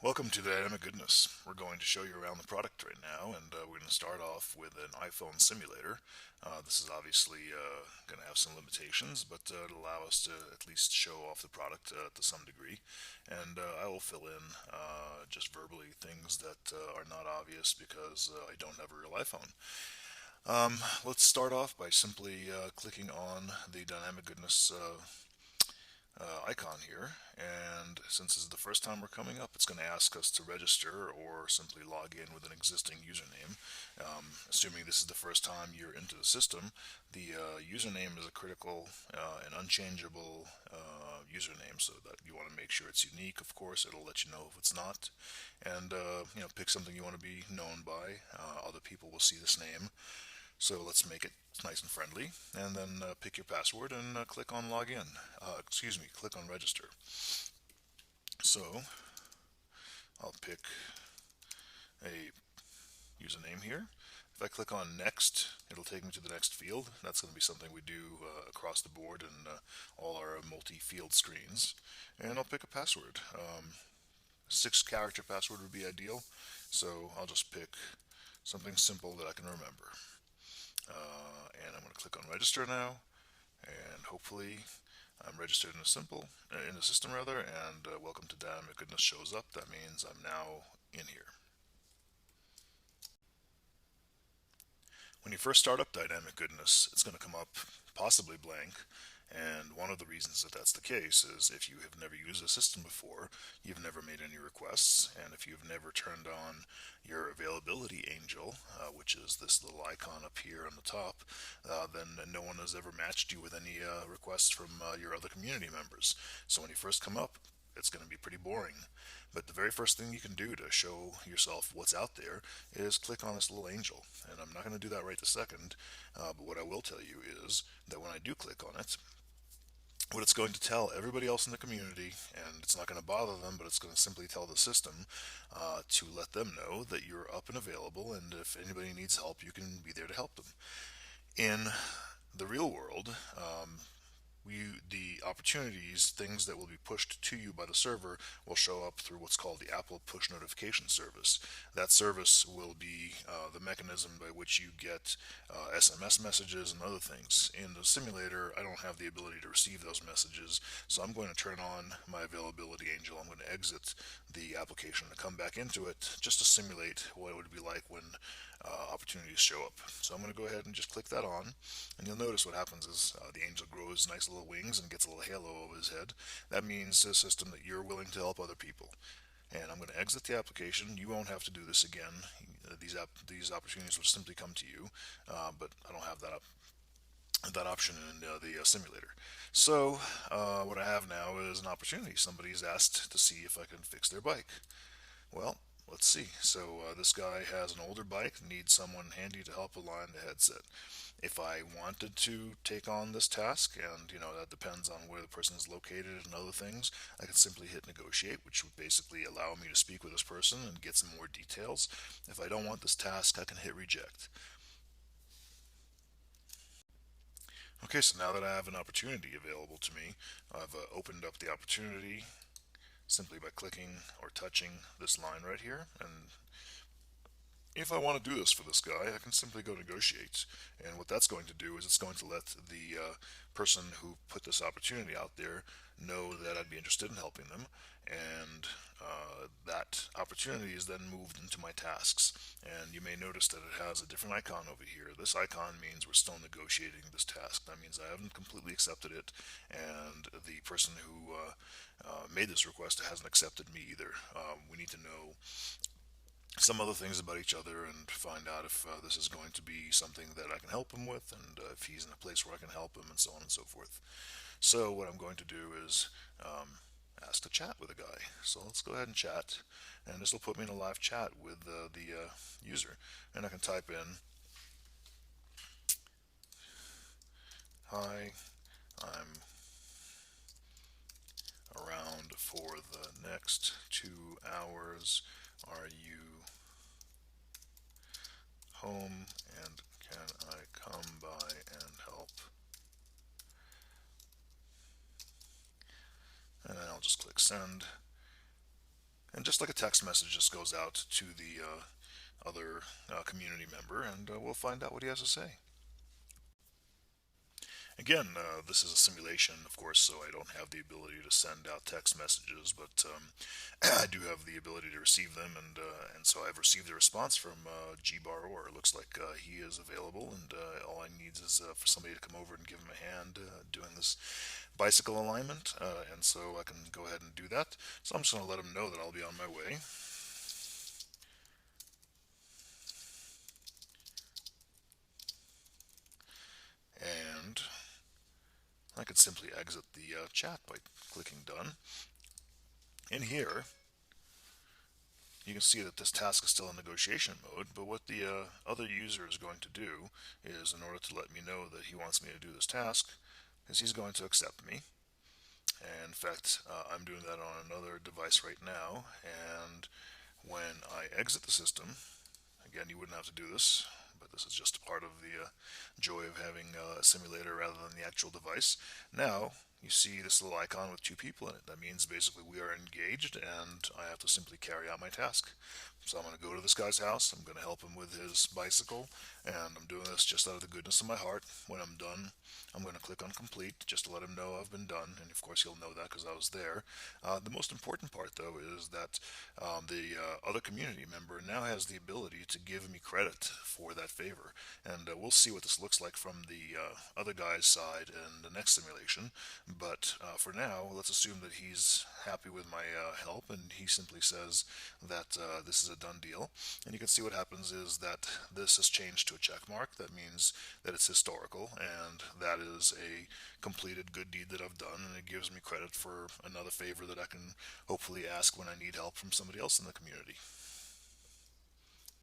Welcome to Dynamic Goodness. We're going to show you around the product right now, and we're going to start off with an iPhone simulator. This is obviously going to have some limitations, but it'll allow us to at least show off the product to some degree. And I will fill in just verbally things that are not obvious because I don't have a real iPhone. Let's start off by simply clicking on the Dynamic Goodness icon here, and since this is the first time we're coming up, it's going to ask us to register or simply log in with an existing username. Assuming this is the first time you're into the system, the username is a critical and unchangeable username, so that you want to make sure it's unique. Of course, it'll let you know if it's not, and pick something you want to be known by. Other people will see this name. So let's make it nice and friendly, and then pick your password and click on login. Click on register. So I'll pick a username here. If I click on next, it'll take me to the next field. That's going to be something we do across the board in all our multi-field screens. And I'll pick a password. 6-character password would be ideal, so I'll just pick something simple that I can remember. And I'm going to click on register now, and hopefully I'm registered in the system rather, and welcome to Dynamic Goodness shows up. That means I'm now in here. When you first start up Dynamic Goodness, it's going to come up possibly blank. And one of the reasons that that's the case is if you have never used the system before, you've never made any requests, and if you've never turned on your availability angel, which is this little icon up here on the top, then no one has ever matched you with any requests from your other community members. So when you first come up, it's going to be pretty boring. But the very first thing you can do to show yourself what's out there is click on this little angel. And I'm not going to do that right this second, but what I will tell you is that when I do click on it, what it's going to tell everybody else in the community, and it's not going to bother them, but it's going to simply tell the system to let them know that you're up and available, and if anybody needs help, you can be there to help them. In the real world, the opportunities, things that will be pushed to you by the server, will show up through what's called the Apple Push Notification Service. That service will be the mechanism by which you get SMS messages and other things. In the simulator, I don't have the ability to receive those messages, so I'm going to turn on my availability angel. I'm going to exit the application and come back into it just to simulate what it would be like when opportunities show up. So I'm going to go ahead and just click that on, and you'll notice what happens is the angel grows nice little wings and gets a little halo over his head. That means to the system that you're willing to help other people. And I'm going to exit the application. You won't have to do this again. These opportunities will simply come to you, but I don't have that option in the simulator. So what I have now is an opportunity. Somebody's asked to see if I can fix their bike. Well, let's see. So this guy has an older bike, needs someone handy to help align the headset. If I wanted to take on this task, and that depends on where the person is located and other things, I can simply hit negotiate, which would basically allow me to speak with this person and get some more details. If I don't want this task, I can hit reject. Okay, so now that I have an opportunity available to me, I've opened up the opportunity simply by clicking or touching this line right here, and if I want to do this for this guy, I can simply go negotiate. And what that's going to do is it's going to let the person who put this opportunity out there know that I'd be interested in helping them. And that opportunity is then moved into my tasks. And you may notice that it has a different icon over here. This icon means we're still negotiating this task. That means I haven't completely accepted it, and the person who made this request hasn't accepted me either. We need to know some other things about each other and find out if this is going to be something that I can help him with, and if he's in a place where I can help him, and so on and so forth. So what I'm going to do is ask to chat with a guy. So let's go ahead and chat, and this will put me in a live chat with the user, and I can type in, "Hi, I'm around for the next 2 hours. Are you home, and can I come by and help?" And then I'll just click send. And just like a text message just goes out to the other community member, and we'll find out what he has to say. Again, this is a simulation, of course, so I don't have the ability to send out text messages, but I do have the ability to receive them, and so I've received a response from G-Bar-Or. It looks like he is available, and all I need is for somebody to come over and give him a hand doing this bicycle alignment, and so I can go ahead and do that. So I'm just going to let him know that I'll be on my way. And I could simply exit the chat by clicking done. In here, you can see that this task is still in negotiation mode, but what the other user is going to do is, in order to let me know that he wants me to do this task, is he's going to accept me. And in fact, I'm doing that on another device right now, and when I exit the system, again, you wouldn't have to do this, but this is just part of the joy of having a simulator rather than the actual device. Now, you see this little icon with two people in it. That means basically we are engaged, and I have to simply carry out my task. So I'm going to go to this guy's house, I'm going to help him with his bicycle, and I'm doing this just out of the goodness of my heart. When I'm done, I'm going to click on complete just to let him know I've been done, and of course he'll know that because I was there. The most important part, though, is that the other community member now has the ability to give me credit for that favor, and we'll see what this looks like from the other guy's side in the next simulation. But for now, let's assume that he's happy with my help, and he simply says that this is a done deal. And you can see what happens is that this has changed to a check mark. That means that it's historical, and that is a completed good deed that I've done, and it gives me credit for another favor that I can hopefully ask when I need help from somebody else in the community.